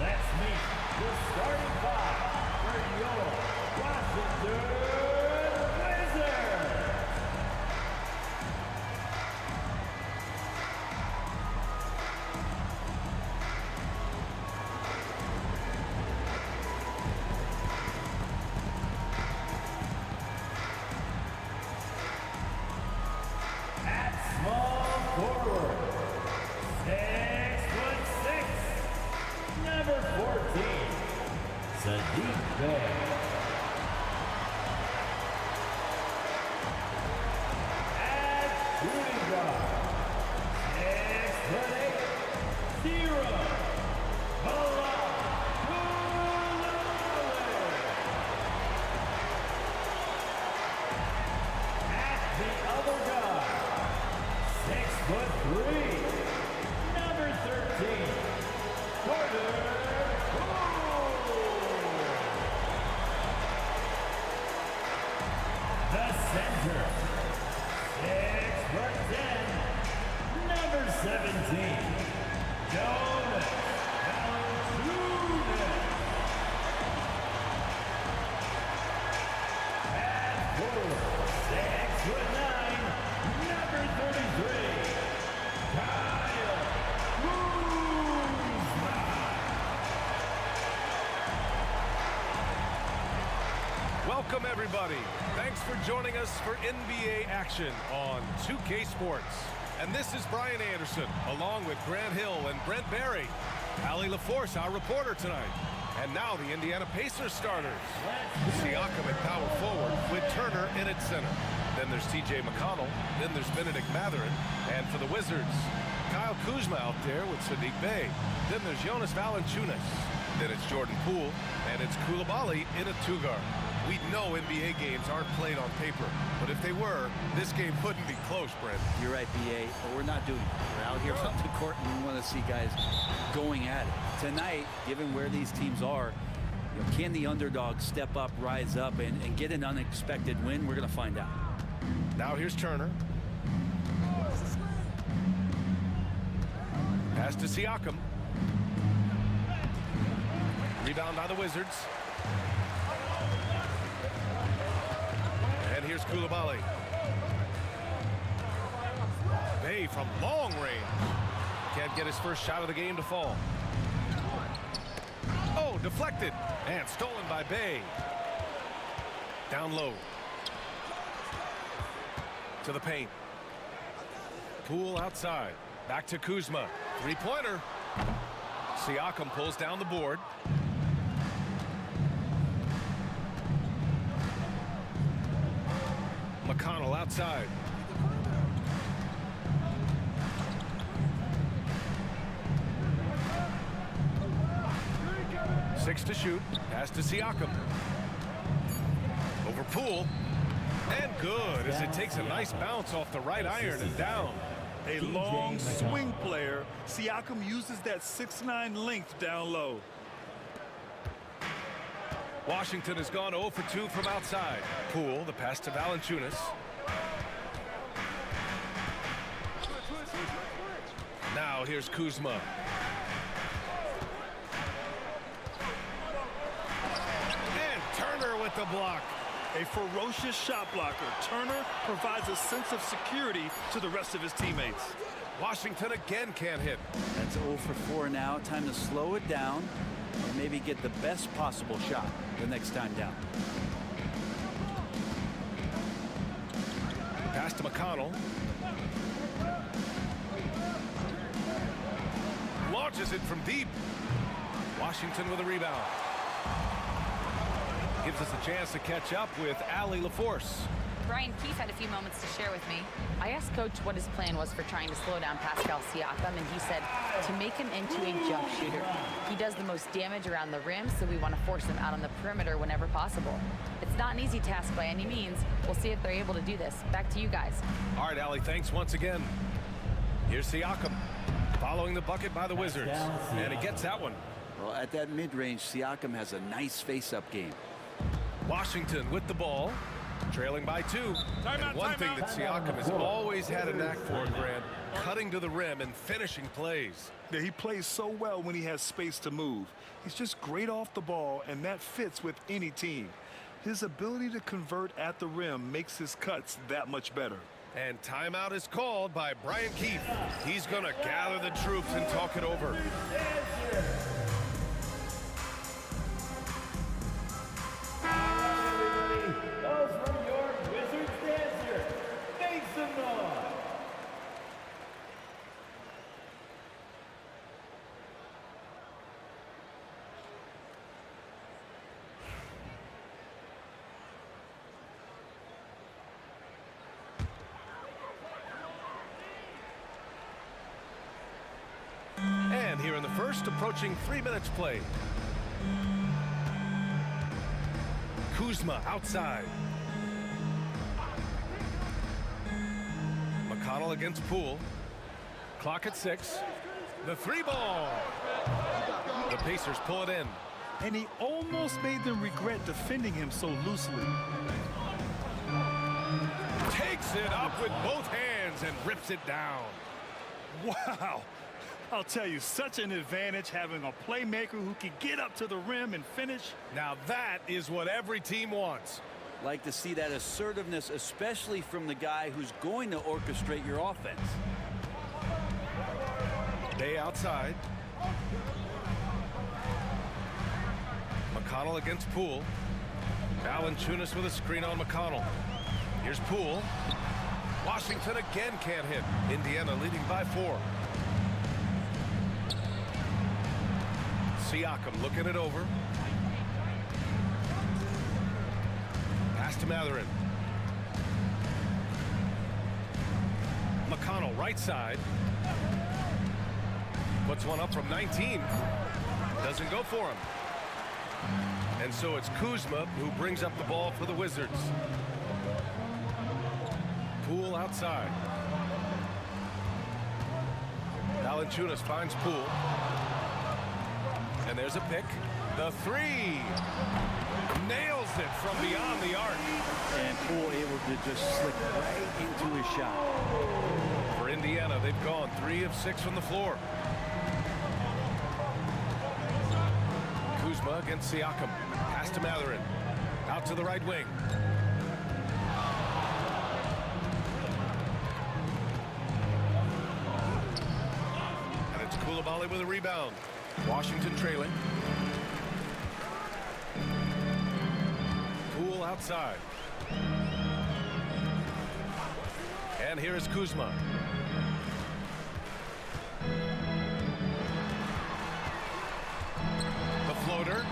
Let's meet the starting five for your Washington Wizards. At small forward, 6'6", number 14, Sadiq Bey. At shooting guard, 6'8", 0, at the other guard, 6'3", number 13, Poole. The center, 6'10", number 17, Jonas Valanciunas. At forward, 6'9", number 33, Kuzma. Welcome, everybody. Thanks for joining us for NBA action on 2K Sports. And this is Brian Anderson, along with Grant Hill and Brent Barry. Ali LaForce, our reporter tonight. And now the Indiana Pacers starters. Siakam at power forward with Turner in at center. Then there's TJ McConnell. Then there's Benedict Mathurin. And for the Wizards, Kyle Kuzma out there with Sadiq Bey. Then there's Jonas Valanciunas. Then it's Jordan Poole. And it's Coulibaly in at two-guard. We know NBA games aren't played on paper, but if they were, this game couldn't be close, Brent. You're right, B.A., but we're not doing it. We're out here on the court, and we want to see guys going at it. Tonight, given where these teams are, can the underdog step up, rise up, and get an unexpected win? We're going to find out. Now here's Turner. Pass to Siakam. Rebound by the Wizards. And here's Coulibaly. Bey from long range. Can't get his first shot of the game to fall. Oh, deflected. And stolen by Bey. Down low. To the paint. Poole outside. Back to Kuzma. Three-pointer. Siakam pulls down the board. McConnell outside. Six to shoot. Pass to Siakam. Over Poole. And good as it takes a nice bounce off the right iron and down. A long swing player. Siakam uses that 6'9" length down low. Washington has gone 0 for 2 from outside. Poole, the pass to Valanciunas. Now here's Kuzma. And Turner with the block. A ferocious shot blocker. Turner provides a sense of security to the rest of his teammates. Washington again can't hit. That's 0 for 4 now. Time to slow it down and maybe get the best possible shot the next time down. Pass to McConnell. Launches it from deep. Washington with a rebound. Gives us a chance to catch up with Ali LaForce. Brian Keefe had a few moments to share with me. I asked Coach what his plan was for trying to slow down Pascal Siakam, and he said to make him into a jump shooter. He does the most damage around the rim, so we want to force him out on the perimeter whenever possible. It's not an easy task by any means. We'll see if they're able to do this. Back to you guys. All right, Ali, thanks once again. Here's Siakam following the bucket by the Wizards, and he gets that one. Well, at that mid-range, Siakam has a nice face-up game. Washington with the ball, trailing by 2. And one thing that Siakam has always had a knack for, Grant, cutting to the rim and finishing plays. Yeah, he plays so well when he has space to move. He's just great off the ball, and that fits with any team. His ability to convert at the rim makes his cuts that much better. And timeout is called by Brian Keefe. He's going to gather the troops and talk it over. Go for your Wizards dancer. Make some noise. And here in the first, approaching 3 minutes played. Kuzma outside. McConnell against Poole. Clock at 6. The 3 ball. The Pacers pull it in. And he almost made them regret defending him so loosely. Takes it up with both hands and rips it down. Wow. I'll tell you, such an advantage having a playmaker who can get up to the rim and finish. Now that is what every team wants. Like to see that assertiveness, especially from the guy who's going to orchestrate your offense. Day outside. McConnell against Poole. Valanciunas with a screen on McConnell. Here's Poole. Washington again can't hit. Indiana leading by 4. Siakam looking it over. Pass to Mathurin. McConnell right side. Puts one up from 19. Doesn't go for him. And so it's Kuzma who brings up the ball for the Wizards. Poole outside. Valanciunas finds Poole. And there's a pick. The 3. Nails it from beyond the arc. And Poole able to just slip right into his shot. For Indiana, they've gone 3 of 6 from the floor. Kuzma against Siakam. Pass to Mathurin. Out to the right wing. And it's Coulibaly with a rebound. Washington trailing. Poole outside. And here is Kuzma. The floater.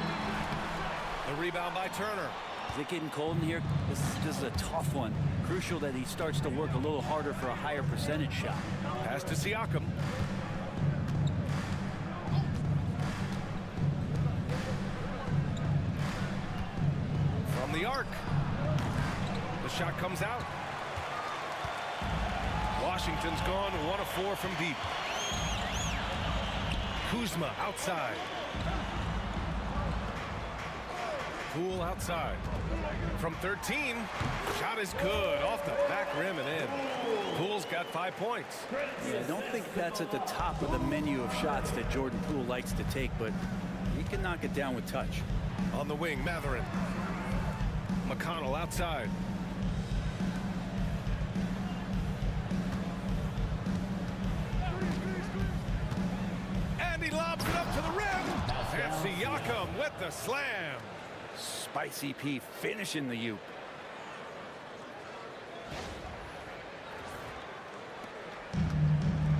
The rebound by Turner. Is it getting cold in here? This is a tough one. Crucial that he starts to work a little harder for a higher percentage shot. Pass to Siakam. The arc. The shot comes out. Washington's gone 1 of 4 from deep. Kuzma outside. Poole outside. From 13. Shot is good. Off the back rim and in. Poole's got 5 points. Yeah, I don't think that's at the top of the menu of shots that Jordan Poole likes to take, but he can knock it down with touch. On the wing, Mathurin. McConnell outside. And he lobs it up to the rim. And Siakam with the slam. Spicy P finishing the U.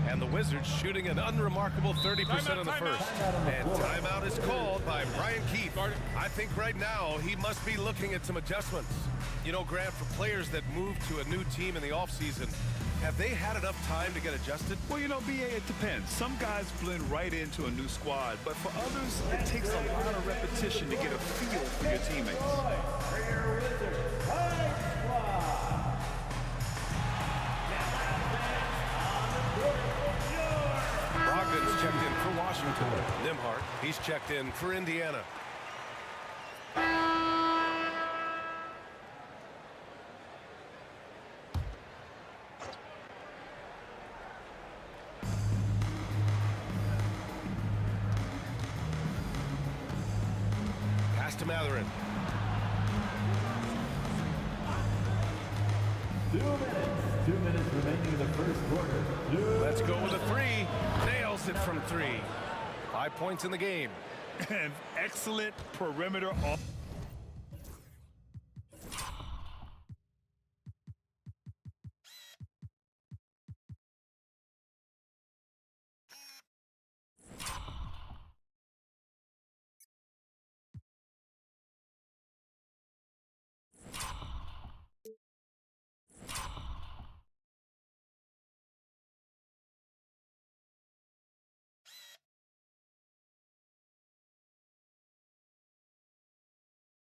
And the Wizards shooting an unremarkable 30% in the first. And timeout is called by Brian Keefe. I think right now he must be looking at some adjustments. You know, Grant, for players that move to a new team in the offseason, have they had enough time to get adjusted? Well, you know, BA, it depends. Some guys blend right into a new squad, but for others, it takes a lot of repetition to get a feel for your teammates. For your Wizards, high squad. Brogdon's checked in for Washington. Nimhart, he's checked in for Indiana. to Matherin. 2 minutes remaining in the first quarter. Let's go with a three. Nails it from three. 5 points in the game. An excellent perimeter off.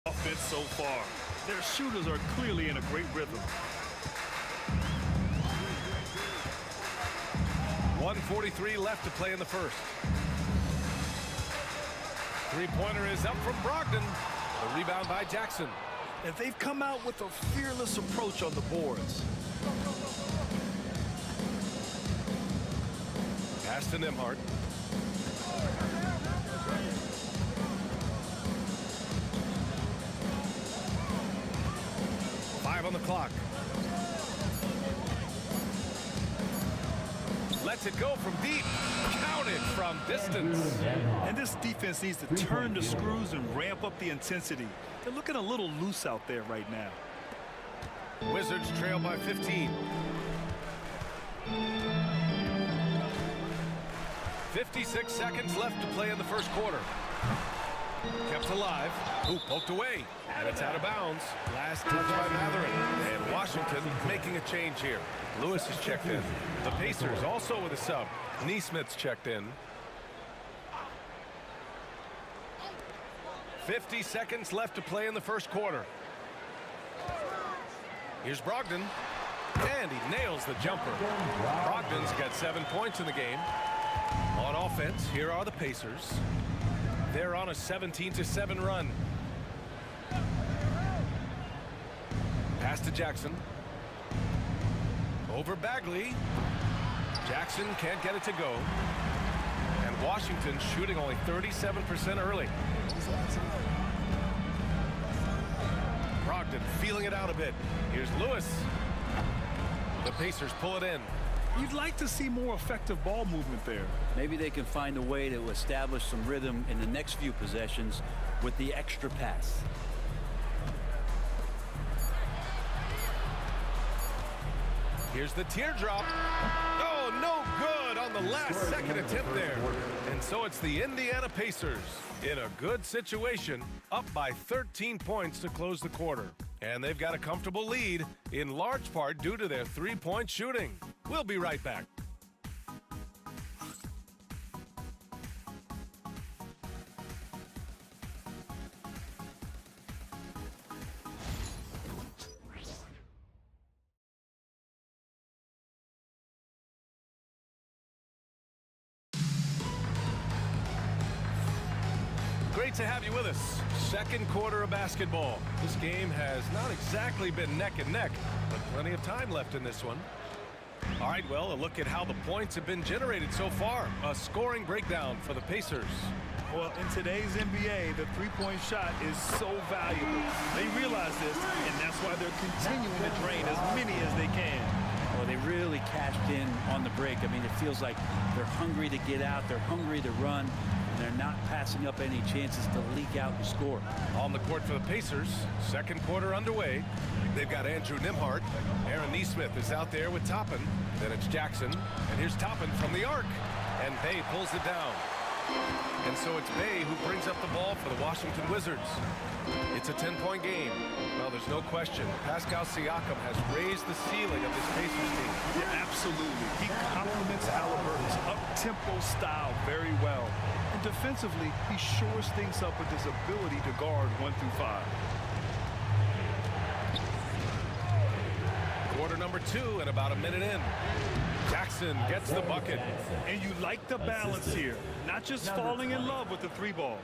Offense so far. Their shooters are clearly in a great rhythm. 1:43 left to play in the first. Three-pointer is up from Brogdon. The rebound by Jackson. And they've come out with a fearless approach on the boards. Pass to Nembhard. On the clock. Lets it go from deep. Counted from distance. And this defense needs to turn the screws and ramp up the intensity. They're looking a little loose out there right now. Wizards trail by 15. 56 seconds left to play in the first quarter. Kept alive. Ooh, poked away. And it's out of bounds. Last touch by Matherin. And Washington making a change here. Lewis is checked in. The Pacers also with a sub. Neesmith's checked in. 50 seconds left to play in the first quarter. Here's Brogdon. And he nails the jumper. Brogdon's got 7 points in the game. On offense, here are the Pacers. They're on a 17-7 run. Pass to Jackson. Over Bagley. Jackson can't get it to go. And Washington shooting only 37% early. Brogdon feeling it out a bit. Here's Lewis. The Pacers pull it in. You'd like to see more effective ball movement there. Maybe they can find a way to establish some rhythm in the next few possessions with the extra pass. Here's the teardrop. Oh, no good on the last second attempt there. And so it's the Indiana Pacers in a good situation, up by 13 points to close the quarter. And they've got a comfortable lead, in large part due to their three-point shooting. We'll be right back. Great to have you with us. Second quarter of basketball. This game has not exactly been neck and neck, but plenty of time left in this one. All right, well, a look at how the points have been generated so far. A scoring breakdown for the Pacers. Well, in today's NBA, the three-point shot is so valuable. They realize this, and that's why they're continuing to drain as many as they can. Well, they really cashed in on the break. I mean, it feels like they're hungry to get out. They're hungry to run. And they're not passing up any chances to leak out and score. On the court for the Pacers, second quarter underway. They've got Andrew Nembhard. Aaron Neesmith is out there with Toppin. Then it's Jackson. And here's Toppin from the arc. And Bay pulls it down. And so it's Bay who brings up the ball for the Washington Wizards. It's a 10-point game. Well, there's no question. Pascal Siakam has raised the ceiling of this Pacers team. Yeah, absolutely. He complements Haliburton's up-tempo style very well. And defensively, he shores things up with his ability to guard 1 through 5. Quarter number 2 and about a minute in. Jackson gets the bucket. And you like the balance here. Not just falling in love with the three ball.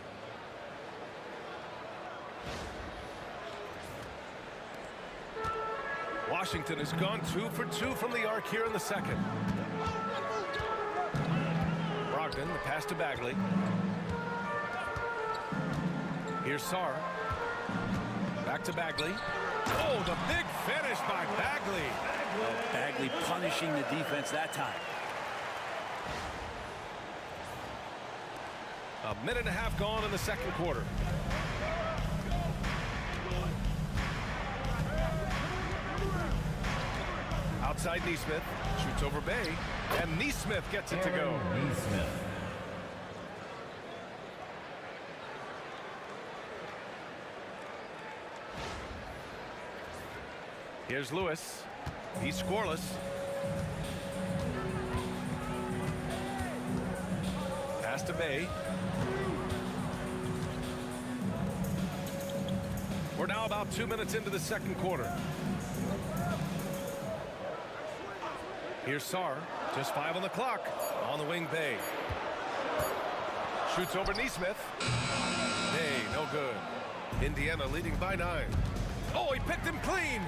Washington has gone 2 for 2 from the arc here in the second. Brogdon, the pass to Bagley. Here's Sarr. Back to Bagley. Oh, the big finish by Bagley. Oh, Bagley punishing the defense that time. A minute and a half gone in the second quarter. Outside Neesmith, shoots over Bay, and Neesmith gets it to go. Neesmith. Here's Lewis. He's scoreless. Pass to Bay. We're now about 2 minutes into the second quarter. Here's Sarr, just 5 on the clock. On the wing, Bay. Shoots over Neesmith. Bay, no good. Indiana leading by 9. Oh, he picked him clean.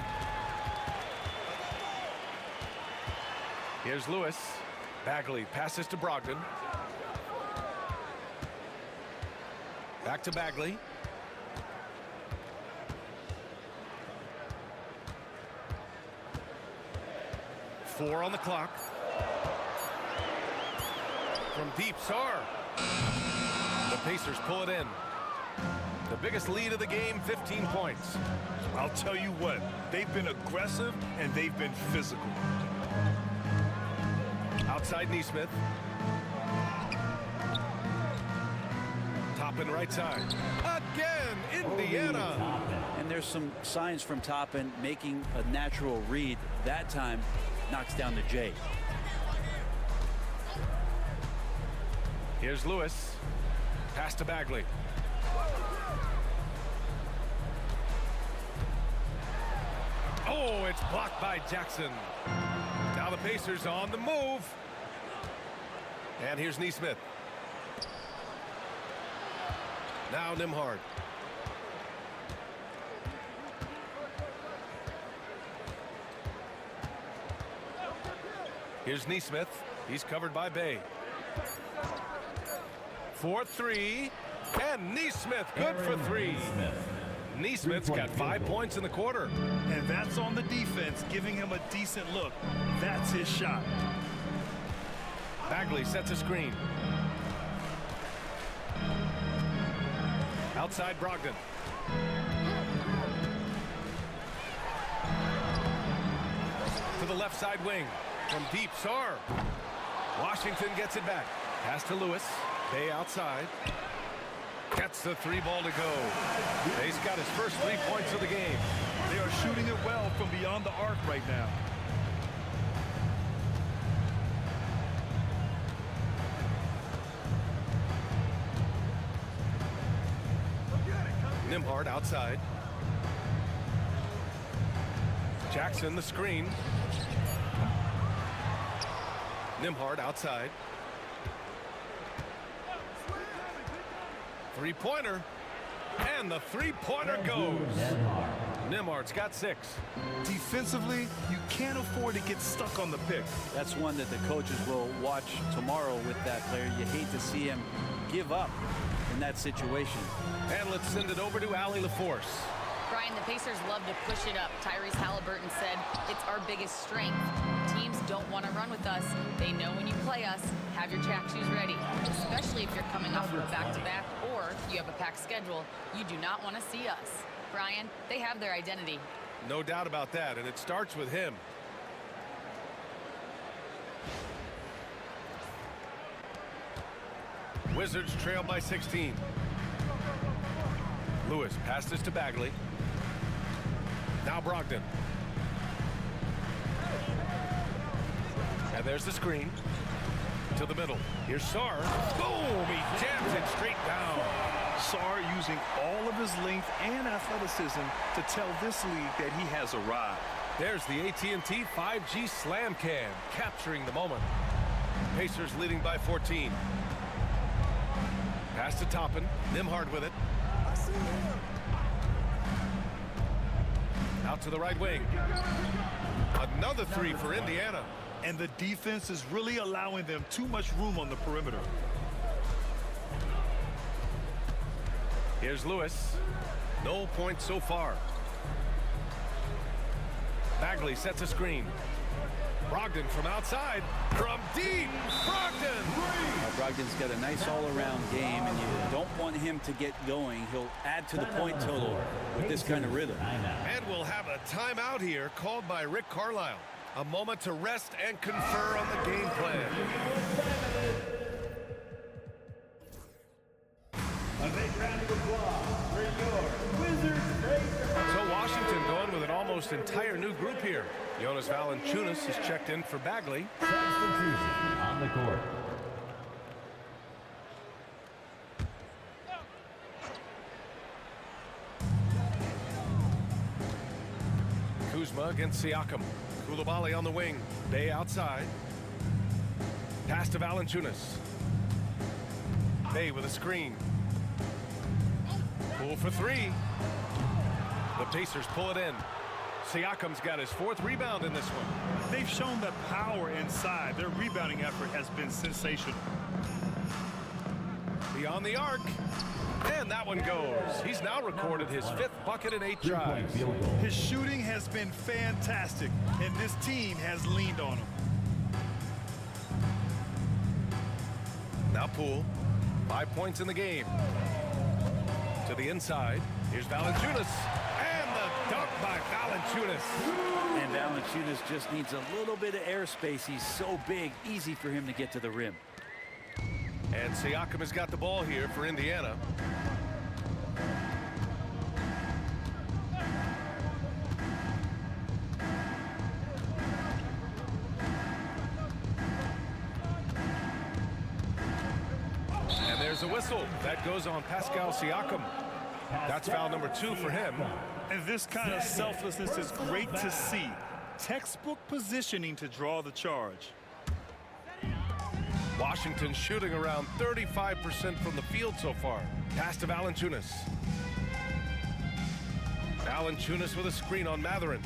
Here's Lewis. Bagley passes to Brogdon. Back to Bagley. Four on the clock. From deep, Sarr. The Pacers pull it in. The biggest lead of the game, 15 points. I'll tell you what, they've been aggressive and they've been physical. Outside Neesmith. Toppin right side. Again, Indiana. And there's some signs from Toppin making a natural read. That time knocks down to Jay. Here's Lewis. Pass to Bagley. Oh, it's blocked by Jackson. Now the Pacers on the move. And here's Neesmith. Now Nembhard. Here's Neesmith. He's covered by Bay. 4-3. And Neesmith good for 3. Neesmith's got 5 points in the quarter. And that's on the defense, giving him a decent look. That's his shot. Bagley sets a screen. Outside Brogdon. To the left side wing. From deep, Sarr. Washington gets it back. Pass to Lewis. Bay outside. Gets the 3 ball to go. Bay's got his first 3 points of the game. They are shooting it well from beyond the arc right now. Nembhard outside. Jackson the screen. Nembhard outside. 3-pointer. And the 3-pointer goes. Nembhard's got 6. Defensively, you can't afford to get stuck on the pick. That's one that the coaches will watch tomorrow with that player. You hate to see him give up in that situation. And let's send it over to Allie LaForce. Brian, the Pacers love to push it up. Tyrese Haliburton said, it's our biggest strength. Teams don't want to run with us. They know when you play us, have your track shoes ready. Especially if you're coming off of a back-to-back or you have a packed schedule. You do not want to see us. Brian, they have their identity. No doubt about that, and it starts with him. Wizards trail by 16. Lewis passes to Bagley. Now Brogdon. And there's the screen. To the middle. Here's Sarr. Boom! He jams it straight down. Sarr using all of his length and athleticism to tell this league that he has arrived. There's the AT&T 5G Slam Cam, capturing the moment. Pacers leading by 14. Pass to Toppin. Nembhard with it. Out to the right wing. Another 3 for Indiana. And the defense is really allowing them too much room on the perimeter. Here's Lewis. No points so far. Bagley sets a screen. Brogdon from outside. From deep. Brogdon! Brogdon's got a nice all-around game, and you don't want him to get going. He'll add to the point total with this kind of rhythm. And we'll have a timeout here called by Rick Carlisle. A moment to rest and confer on the game plan. A big round of applause for your Wizards. So Washington going with an almost entire new group here. Jonas Valanciunas is checked in for Bagley. Substitution on the court. Kuzma against Siakam. Koulibaly on the wing. Bay outside. Pass to Valanciunas. Bay with a screen. Poole for three. The Pacers pull it in. Siakam's got his 4th rebound in this one. They've shown the power inside. Their rebounding effort has been sensational. Beyond the arc. And that one goes. He's now recorded his 5th bucket in 8 drives. His shooting has been fantastic, and this team has leaned on him. Now Poole. 5 points in the game. To the inside. Here's Valanciunas. And the dunk by Valanciunas. And Valanciunas just needs a little bit of airspace. He's so big, easy for him to get to the rim. And Siakam has got the ball here for Indiana. And there's a whistle. That goes on Pascal Siakam. That's foul number 2 for him. And this kind of selflessness is great to see. Textbook positioning to draw the charge. Washington shooting around 35% from the field so far. Pass to Valanciunas. Valanciunas with a screen on Mathurin.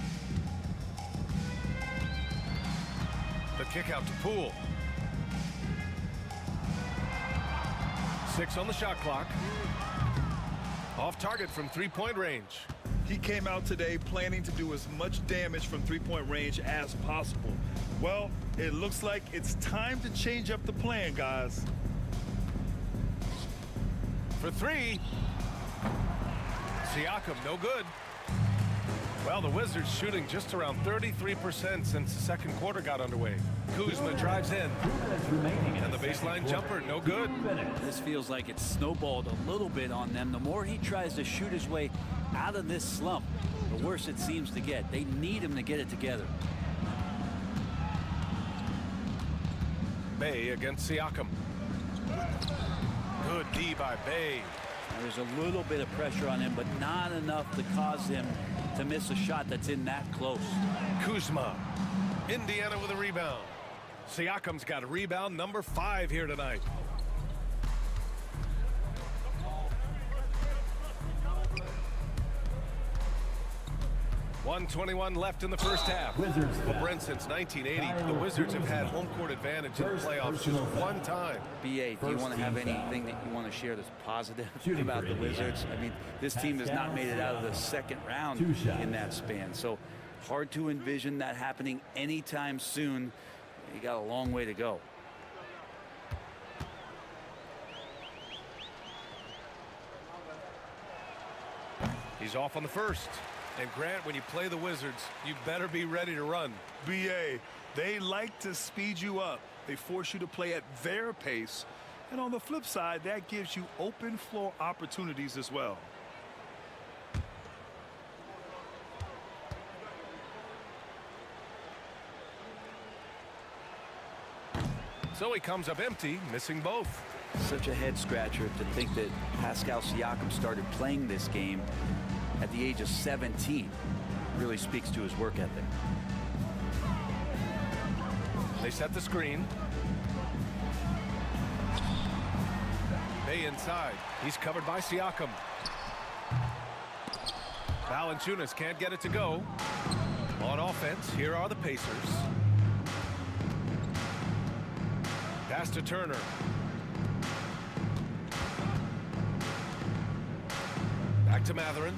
The kick out to Poole. 6 on the shot clock. Off target from 3-point range. He came out today planning to do as much damage from 3-point range as possible. Well, it looks like it's time to change up the plan, guys. For 3. Siakam, no good. Well, the Wizards shooting just around 33% since the second quarter got underway. Kuzma drives in. And the baseline jumper, no good. This feels like it's snowballed a little bit on them. The more he tries to shoot his way out of this slump, the worse it seems to get. They need him to get it together. Bay against Siakam. Good D by Bay. There's a little bit of pressure on him, but not enough to cause him to miss a shot that's in that close. Kuzma. Indiana with a rebound. Siakam's got a rebound number 5 here tonight. .121 left in the first half. Well, Brent, since 1980, the Wizards have had home court advantage in the playoffs just one time. BA, do you want to have anything that you want to share that's positive about the Wizards? I mean, this team has not made it out of the second round in that span. So hard to envision that happening anytime soon. You got a long way to go. He's off on the first. And Grant, when you play the Wizards, you better be ready to run. BA, they like to speed you up. They force you to play at their pace. And on the flip side, that gives you open floor opportunities as well. So he comes up empty, missing both. Such a head scratcher to think that Pascal Siakam started playing this game at the age of 17. Really speaks to his work ethic. They set the screen. Bay inside. He's covered by Siakam. Valanciunas can't get it to go. On offense, here are the Pacers. Pass to Turner. Back to Matherin.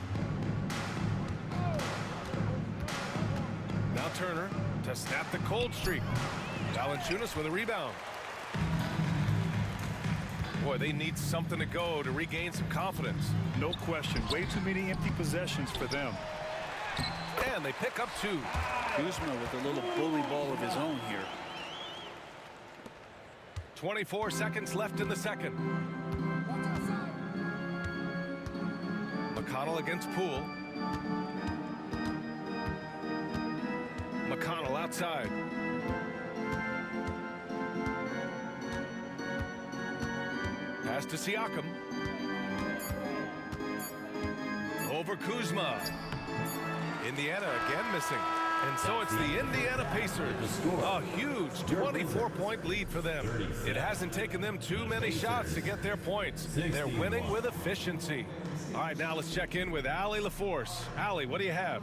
Now Turner to snap the cold streak. Valanciunas with a rebound. Boy, they need something to go to regain some confidence. No question. Way too many empty possessions for them. And they pick up 2. Kuzma with a little bully ball of his own here. 24 seconds left in the second. McConnell against Poole. McConnell outside. Pass to Siakam. Over Kuzma. Indiana again missing. And so it's the Indiana Pacers. A huge 24-point lead for them. It hasn't taken them too many shots to get their points. They're winning with efficiency. All right, now let's check in with Allie LaForce. Allie, what do you have?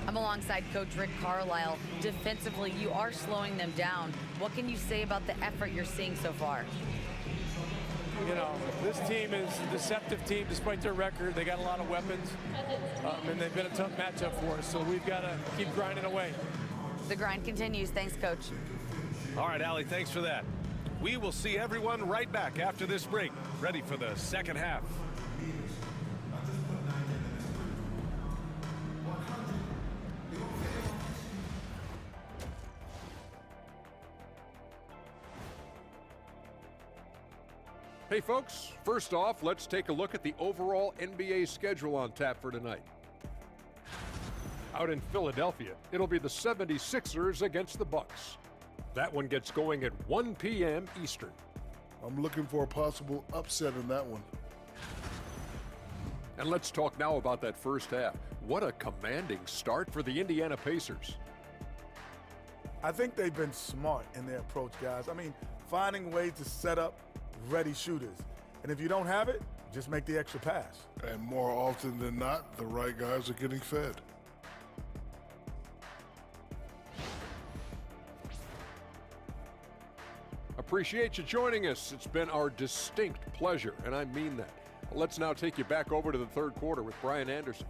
I'm alongside Coach Rick Carlisle. Defensively, you are slowing them down. What can you say about the effort you're seeing so far? You know, this team is a deceptive team despite their record. They got a lot of weapons, and they've been a tough matchup for us, so we've got to keep grinding away. The grind continues. Thanks, Coach. All right, Allie, thanks for that. We will see everyone right back after this break, ready for the second half. Hey folks, first off, let's take a look at the overall NBA schedule on tap for tonight. Out in Philadelphia, it'll be the 76ers against the Bucks. That one gets going at 1 p.m. Eastern. I'm looking for a possible upset in that one. And let's talk now about that first half. What a commanding start for the Indiana Pacers. I think they've been smart in their approach, guys. I mean, finding ways to set up ready shooters. And if you don't have it, just make the extra pass. And more often than not, the right guys are getting fed. Appreciate you joining us. It's been our distinct pleasure, and I mean that. Let's now take you back over to the third quarter with Brian Anderson.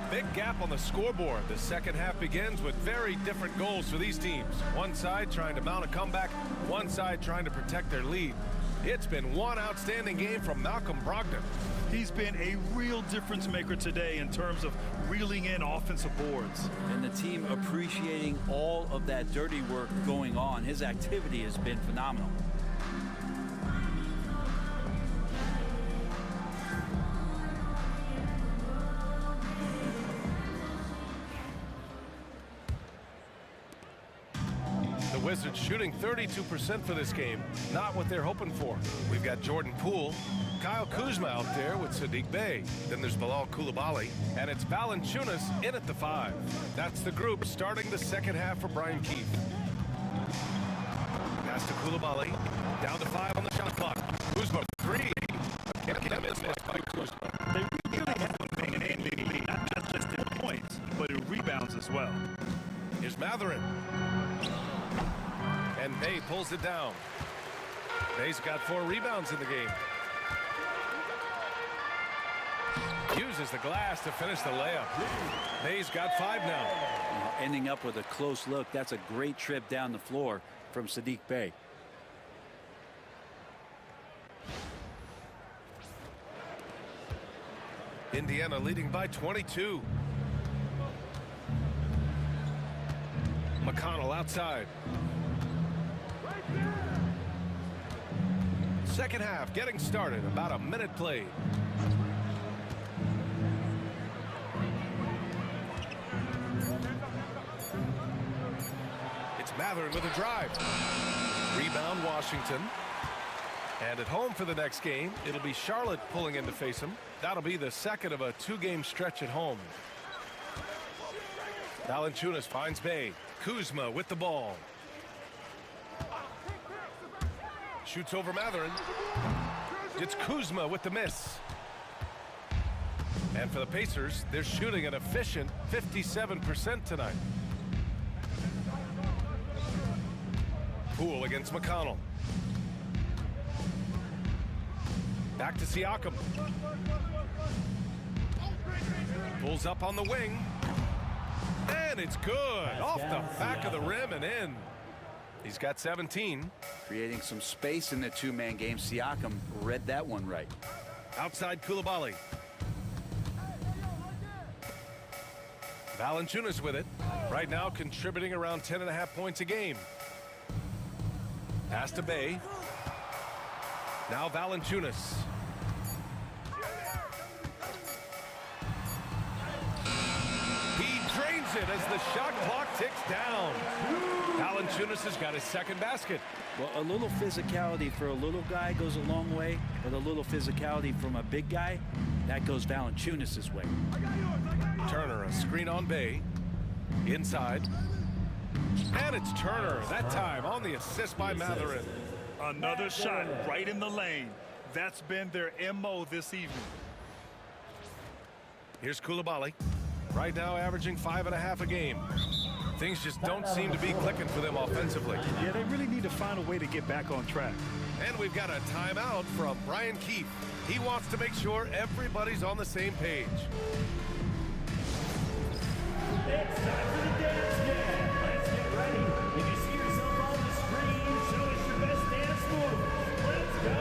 Big gap on the scoreboard. The second half begins with very different goals for these teams. One side trying to mount a comeback, one side trying to protect their lead. It's been one outstanding game from Malcolm Brogdon. He's been a real difference maker today in terms of reeling in offensive boards. And the team appreciating all of that dirty work going on. His activity has been phenomenal. Wizards shooting 32% for this game. Not what they're hoping for. We've got Jordan Poole, Kyle Kuzma out there with Saddiq Bey. Then there's Bilal Coulibaly, and it's Valanciunas in at the 5. That's the group starting the second half for Brian Keefe. Pass to Coulibaly, down to 5 on the shot clock. Kuzma 3. Can't miss this by Kuzma. They really have a commanding lead, not just in points, but in rebounds as well. Here's Matherin. And Bey pulls it down. Bey's got 4 rebounds in the game. Uses the glass to finish the layup. Bey's got 5 now. Ending up with a close look. That's a great trip down the floor from Saddiq Bey. Indiana leading by 22. McConnell outside. Second half getting started. About a minute played. It's Matherin with a drive. Rebound Washington. And at home for the next game, it'll be Charlotte pulling in to face him. That'll be the second of a 2-game stretch at home. Valanciunas finds Bey. Kuzma with the ball. Shoots over Matherin. It's Kuzma with the miss. And for the Pacers, they're shooting an efficient 57% tonight. Poole against McConnell. Back to Siakam. Pulls up on the wing. And it's good. Off the back of the rim and in. He's got 17. Creating some space in the two-man game. Siakam read that one right. Outside Coulibaly. Valanciunas with it. Right now contributing around 10.5 points a game. Pass to Bay. Now Valanciunas. He drains it as the shot clock ticks down. Valanciunas has got his second basket. Well, a little physicality for a little guy goes a long way, but a little physicality from a big guy, that goes Valanciunas' way. Turner, a screen on Bay. Inside. And it's Turner, that time on the assist by Mathurin. Another shot right in the lane. That's been their MO this evening. Here's Coulibaly. Right now averaging 5.5 a game. Things just don't seem to be clicking for them offensively. Yeah, they really need to find a way to get back on track. And we've got a timeout from Brian Keefe. He wants to make sure everybody's on the same page. It's time for the dance jam. Let's get ready. If you see yourself on the screen, show us your best dance moves. Let's go.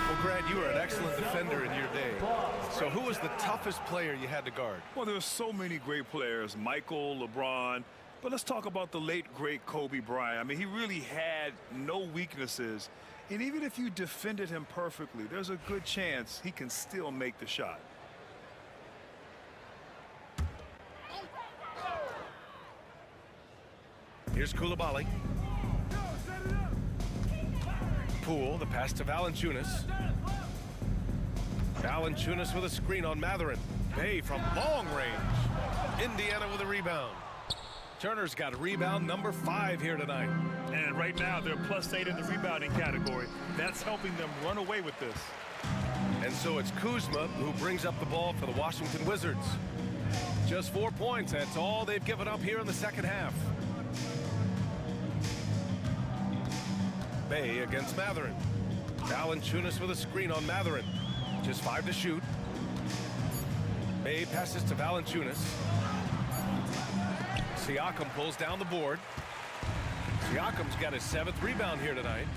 Well, Grant, you were an excellent defender in your day. So who was the toughest player you had to guard? Well, there were so many great players, Michael, LeBron, but let's talk about the late, great Kobe Bryant. I mean, he really had no weaknesses, and even if you defended him perfectly, there's a good chance he can still make the shot. Here's Coulibaly. Poole, the pass to Valanciunas. Valanciunas with a screen on Mathurin. Bay from long range. Indiana with a rebound. Turner's got rebound number 5 here tonight. And right now, they're +8 in the rebounding category. That's helping them run away with this. And so it's Kuzma who brings up the ball for the Washington Wizards. Just 4 points. That's all they've given up here in the second half. Bay against Mathurin. Valanciunas with a screen on Mathurin. Just 5 to shoot. Bay passes to Valanciunas. Siakam pulls down the board. Siakam's got his 7th rebound here tonight.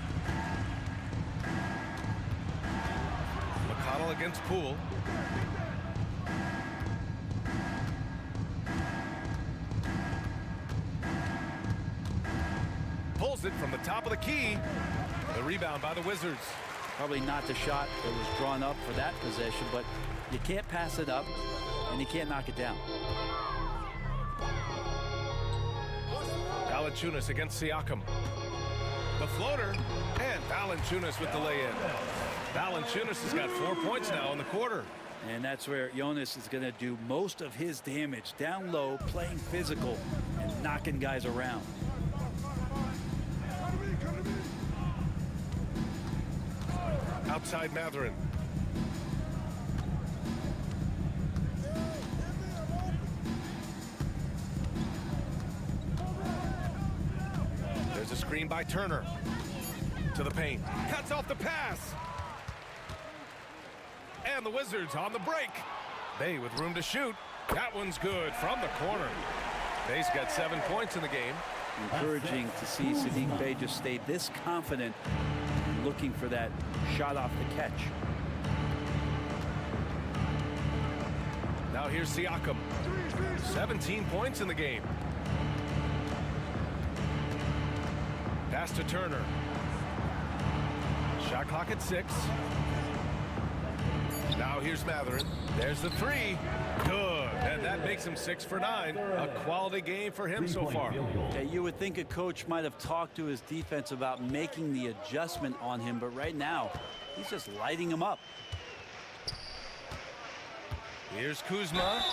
McConnell against Poole. Pulls it from the top of the key. The rebound by the Wizards. Probably not the shot that was drawn up for that possession, but you can't pass it up and you can't knock it down. Valanciunas against Siakam. The floater, and Valanciunas with the lay-in. Valanciunas has got 4 points now in the quarter. And that's where Jonas is going to do most of his damage. Down low, playing physical, and knocking guys around. Outside Mathurin. There's a screen by Turner. To the paint. Cuts off the pass. And the Wizards on the break. Bay with room to shoot. That one's good from the corner. Bay's got 7 points in the game. Encouraging to see Saddiq Bey just stay this confident, looking for that shot off the catch. Now here's Siakam. 17 points in the game. Pass to Turner. Shot clock at 6. Now here's Mathurin. There's the 3. Good. And that makes him 6 for 9. A quality game for him so far. Okay, you would think a coach might have talked to his defense about making the adjustment on him, but right now, he's just lighting him up. Here's Kuzma.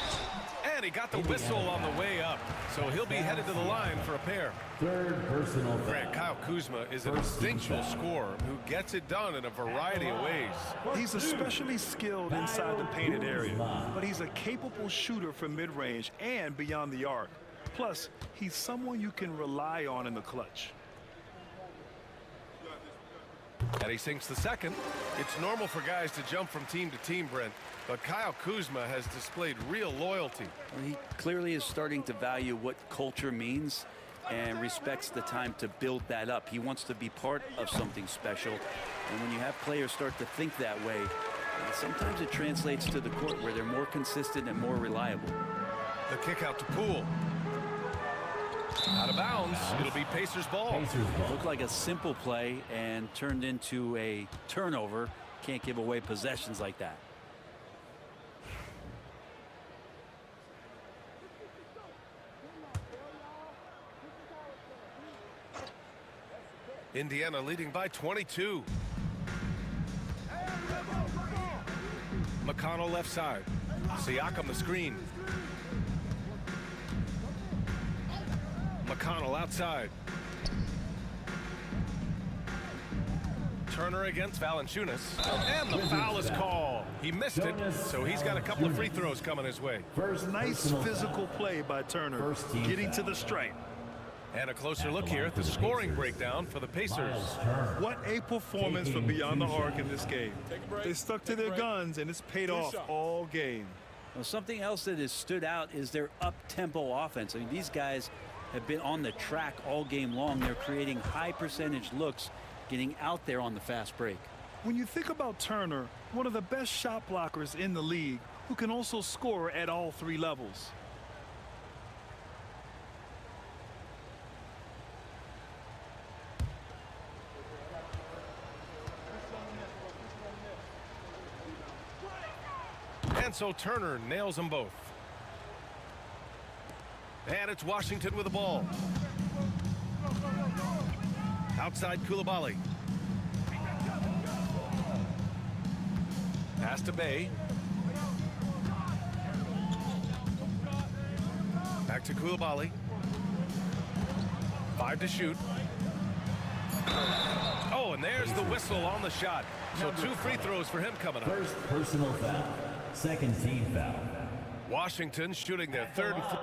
And he got the whistle on the way up. So he'll be headed to the line for a pair. Third personal Grant, foul. Kyle Kuzma is an instinctual scorer who gets it done in a variety of ways. He's especially skilled inside the painted area, but he's a capable shooter from mid-range and beyond the arc. Plus, he's someone you can rely on in the clutch. And he sinks the second. It's normal for guys to jump from team to team, Brent, but Kyle Kuzma has displayed real loyalty. Well, he clearly is starting to value what culture means and respects the time to build that up. He wants to be part of something special. And when you have players start to think that way, sometimes it translates to the court where they're more consistent and more reliable. The kick out to Poole. Out of bounds. It'll be Pacers ball. Looked like a simple play and turned into a turnover. Can't give away possessions like that. Indiana leading by 22. McConnell left side. Siakam the screen. McConnell outside. Turner against Valanciunas. And the foul is called. He missed it, so he's got a couple of free throws coming his way. Nice physical play by Turner, getting to the stripe. And a closer look here at the scoring breakdown for the Pacers. What a performance from beyond the arc in this game. They stuck to their guns, and it's paid off all game. Well, something else that has stood out is their up-tempo offense. I mean, these guys have been on the track all game long. They're creating high percentage looks, getting out there on the fast break. When you think about Turner, one of the best shot blockers in the league, who can also score at all three levels. And so Turner nails them both. And it's Washington with the ball. Outside Koulibaly. Pass to Bay. Back to Koulibaly. 5 to shoot. Oh, and there's the whistle on the shot. So 2 free throws for him coming up. First personal foul. Second team foul. Washington shooting their third and fourth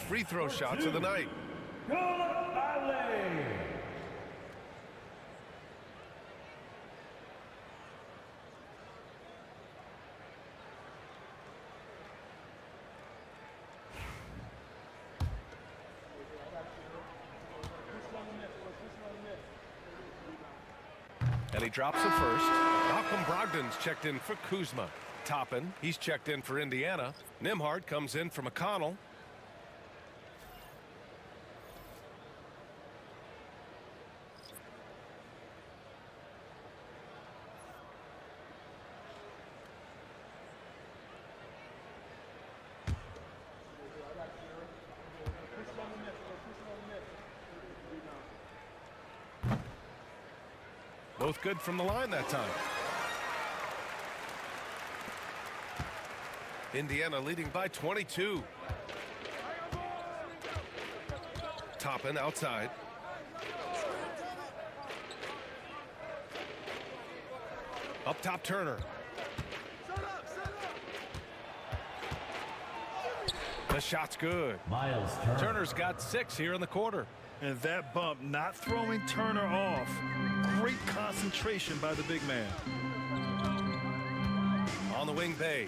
free throw shots of the night. And he drops it first. Malcolm Brogdon's checked in for Kuzma. Toppin, he's checked in for Indiana. Nembhard comes in for McConnell. Both good from the line that time. Indiana leading by 22. Toppin outside. Up top Turner. The shot's good. Miles Turner's got 6 here in the quarter. And that bump not throwing Turner off. Great concentration by the big man. On the wing, Bay.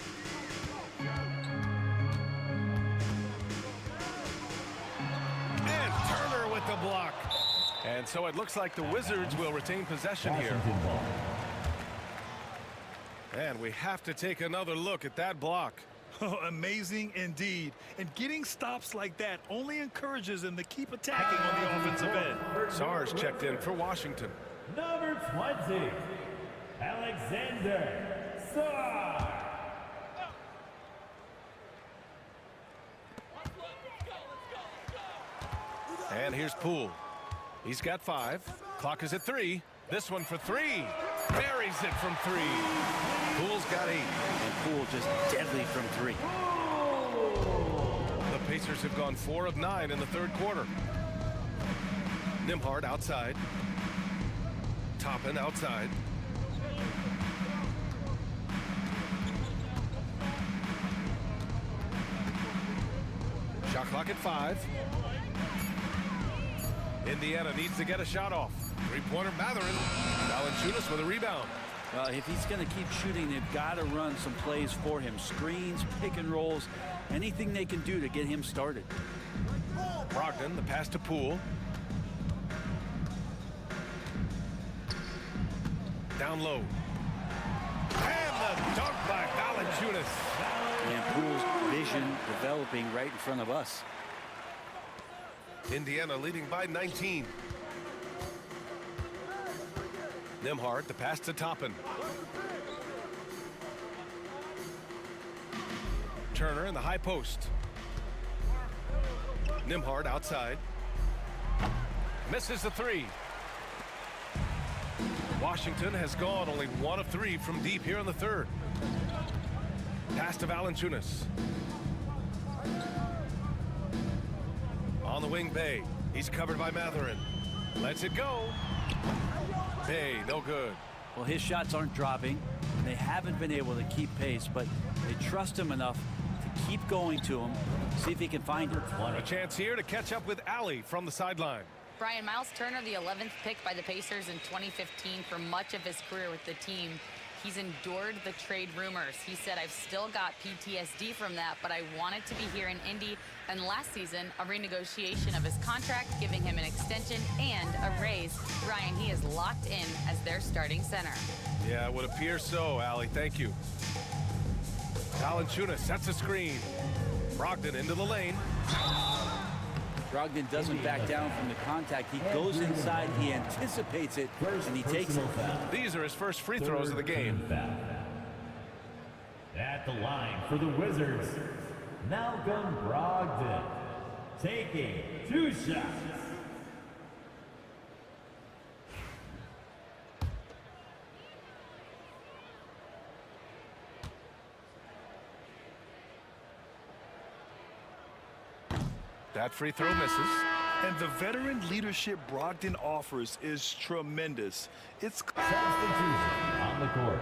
And Turner with the block. And so it looks like the Wizards will retain possession here. And we have to take another look at that block. Oh, amazing indeed. And getting stops like that only encourages them to keep attacking on the offensive end. Sars checked in for Washington. Number 20, Alex And here's Poole. He's got 5. Clock is at 3. This one for 3. Buries it from 3. Poole's got 8. And Poole just deadly from 3. The Pacers have gone 4 of 9 in the third quarter. Nembhard outside. Toppin outside. Shot clock at 5. Indiana needs to get a shot off. Three-pointer Matherin. Valanciunas with a rebound. Well, if he's going to keep shooting, they've got to run some plays for him. Screens, pick and rolls, anything they can do to get him started. Brogdon, the pass to Poole. Down low. And the dunk by Valanciunas. And Poole's vision developing right in front of us. Indiana leading by 19. Nembhard, the pass to Toppin. Turner in the high post. Nembhard outside. Misses the 3. Washington has gone only 1 of 3 from deep here in the third. Pass to Valanciunas. On the wing, Bay. He's covered by Matherin. Lets it go. Bay, no good. Well, his shots aren't dropping. They haven't been able to keep pace, but they trust him enough to keep going to him, see if he can find it. A chance here to catch up with Alley from the sideline. Brian, Miles Turner, the 11th pick by the Pacers in 2015 for much of his career with the team. He's endured the trade rumors. He said, I've still got PTSD from that, but I wanted to be here in Indy. And last season, a renegotiation of his contract, giving him an extension and a raise. Ryan, he is locked in as their starting center. Yeah, it would appear so, Alley. Thank you. Valanciunas sets a screen. Brogdon into the lane. Brogdon doesn't back down from the contact. He goes inside, he anticipates it, and he takes it. These are his first free throws of the game. At the line for the Wizards, Malcolm Brogdon, taking 2 shots. That free throw misses. And the veteran leadership Brogdon offers is tremendous. It's Substitution on the court.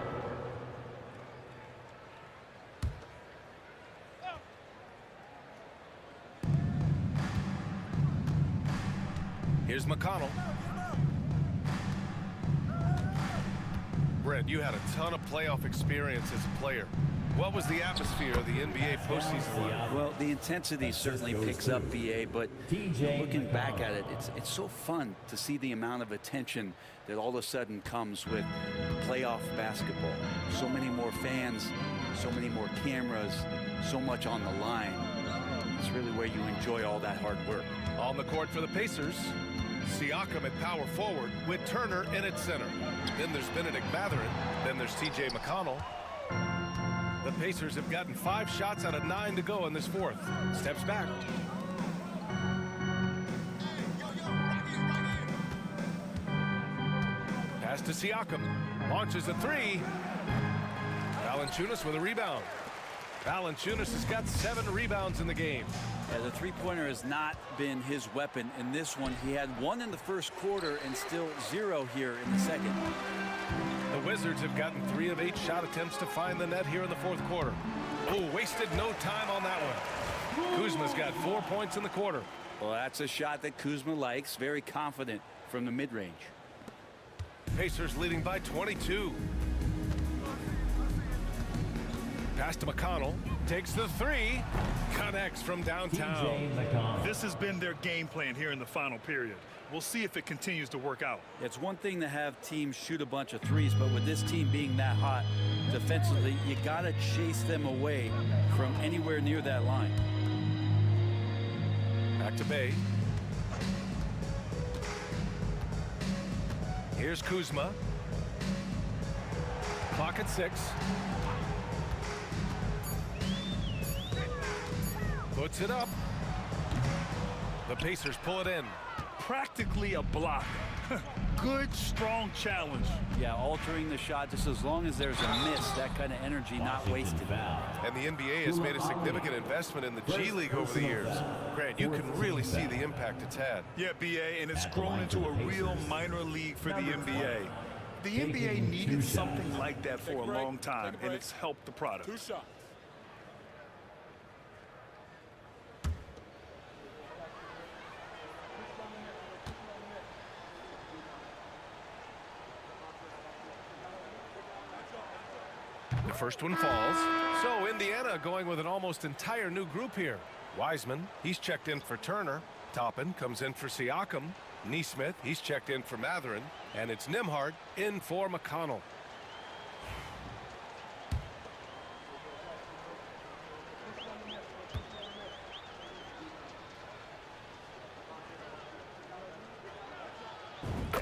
Here's McConnell. Brent, you had a ton of playoff experience as a player. What was the atmosphere of the NBA postseason like? Well, the intensity certainly picks up, BA, but looking back at it, it's so fun to see the amount of attention that all of a sudden comes with playoff basketball. So many more fans, so many more cameras, so much on the line. It's really where you enjoy all that hard work. On the court for the Pacers, Siakam at power forward with Turner in at center. Then there's Benedict Matherin. Then there's TJ McConnell. The Pacers have gotten 5 shots out of 9 to go in this fourth. Steps back. Pass to Siakam. Launches a 3. Valanciunas with a rebound. Valanciunas has got 7 rebounds in the game. Yeah, the three-pointer has not been his weapon in this one. He had 1 in the first quarter and still 0 here in the second. The Wizards have gotten 3 of 8 shot attempts to find the net here in the fourth quarter. Oh, wasted no time on that one. Kuzma's got 4 points in the quarter. Well, that's a shot that Kuzma likes. Very confident from the mid-range. Pacers leading by 22. Pass to McConnell. Takes the 3. Connects from downtown. This has been their game plan here in the final period. We'll see if it continues to work out. It's one thing to have teams shoot a bunch of threes, but with this team being that hot defensively, you got to chase them away from anywhere near that line. Back to Bay. Here's Kuzma. Clock at 6. Puts it up. The Pacers pull it in. Practically a block. Good, strong challenge. Yeah, altering the shot just as long as there's a miss, that kind of energy not wasted. And the NBA has made a significant investment in the G League over the years. Grant, you can really see the impact it's had. Yeah, BA, and it's grown into a real minor league for the NBA. The NBA needed something like that for a long time, and it's helped the product. 2 shots. The first one falls. So Indiana going with an almost entire new group here. Wiseman, he's checked in for Turner. Toppin comes in for Siakam. Neesmith, he's checked in for Mathurin. And it's Nembhard in for McConnell.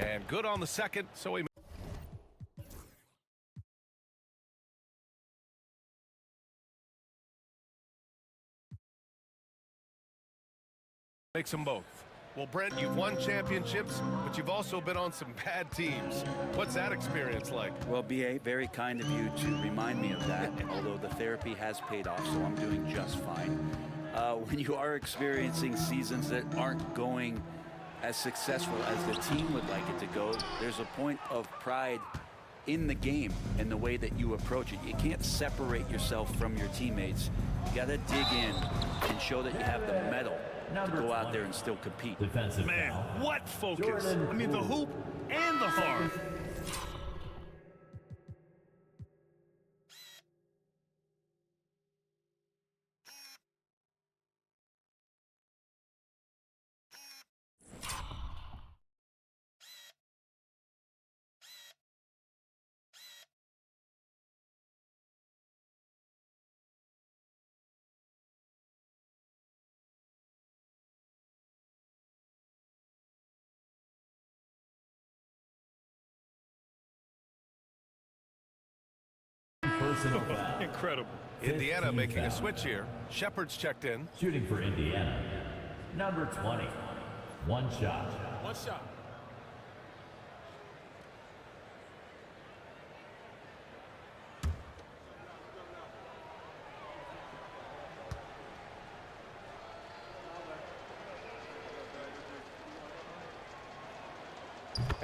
And good on the second, so he makes them both. Well, Brent, you've won championships, but you've also been on some bad teams. What's that experience like? Well, BA, very kind of you to remind me of that, although the therapy has paid off, so I'm doing just fine. When you are experiencing seasons that aren't going as successful as the team would like it to go, there's a point of pride in the game and the way that you approach it. You can't separate yourself from your teammates. You got to dig in and show that you have the mettle to go out there and still compete. Man, what focus. I mean, the hoop and the heart. Incredible. Indiana making a switch here. Shepard's checked in. Shooting for Indiana. Number 20. One shot. One shot.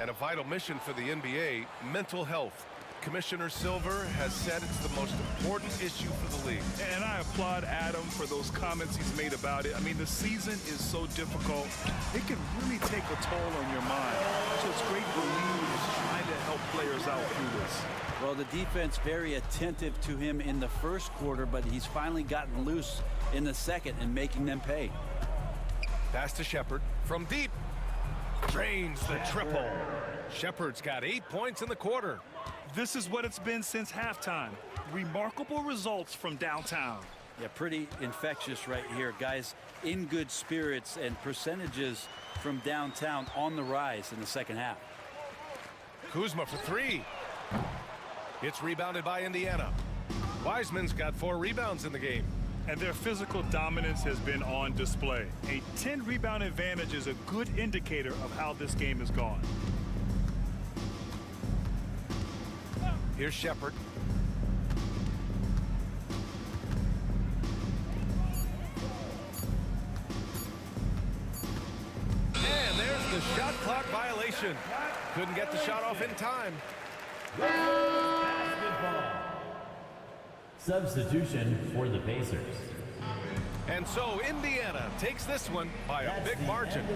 And a vital mission for the NBA, mental health. Commissioner Silver has said it's the most important issue for the league. And I applaud Adam for those comments he's made about it. I mean, the season is so difficult. It can really take a toll on your mind. So it's great the league is trying to help players out through this. Well, the defense very attentive to him in the first quarter, but he's finally gotten loose in the second and making them pay. Pass to Shepard from deep. Drains the triple. Shepard's got 8 points in the quarter. This is what it's been since halftime. Remarkable results from downtown. Yeah, pretty infectious right here. Guys in good spirits and percentages from downtown on the rise in the second half. Kuzma for 3. It's rebounded by Indiana. Wiseman's got 4 rebounds in the game. And their physical dominance has been on display. A 10-rebound advantage is a good indicator of how this game has gone. Here's Shepard. And there's the shot clock violation. Couldn't get the shot off in time. Basketball. Substitution for the Pacers. And so Indiana takes this one by a big margin.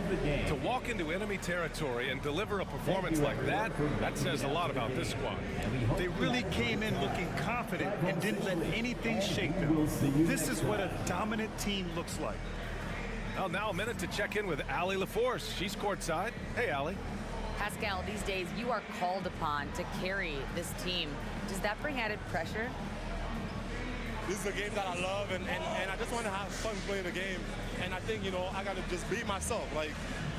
To walk into enemy territory and deliver a performance like that, that says a lot about this squad. They really came in looking confident and didn't let anything shake them. This is what a dominant team looks like. Well, now a minute to check in with Allie LaForce. She's courtside. Hey, Allie. Pascal, these days you are called upon to carry this team. Does that bring added pressure? This is a game that I love, and I just want to have fun playing the game. And I think, you know, I got to just be myself. Like,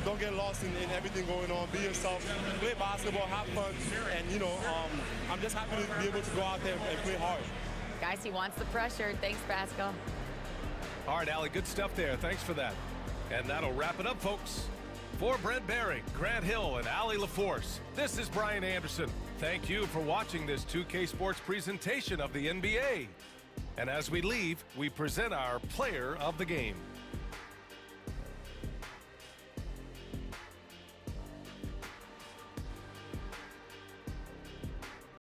don't get lost in everything going on. Be yourself, play basketball, have fun, and I'm just happy to be able to go out there and play hard. Guys, he wants the pressure. Thanks, Pascal. All right, Allie, good stuff there. Thanks for that. And that'll wrap it up, folks. For Brent Barry, Grant Hill, and Allie LaForce, this is Brian Anderson. Thank you for watching this 2K Sports presentation of the NBA. And as we leave, we present our player of the game.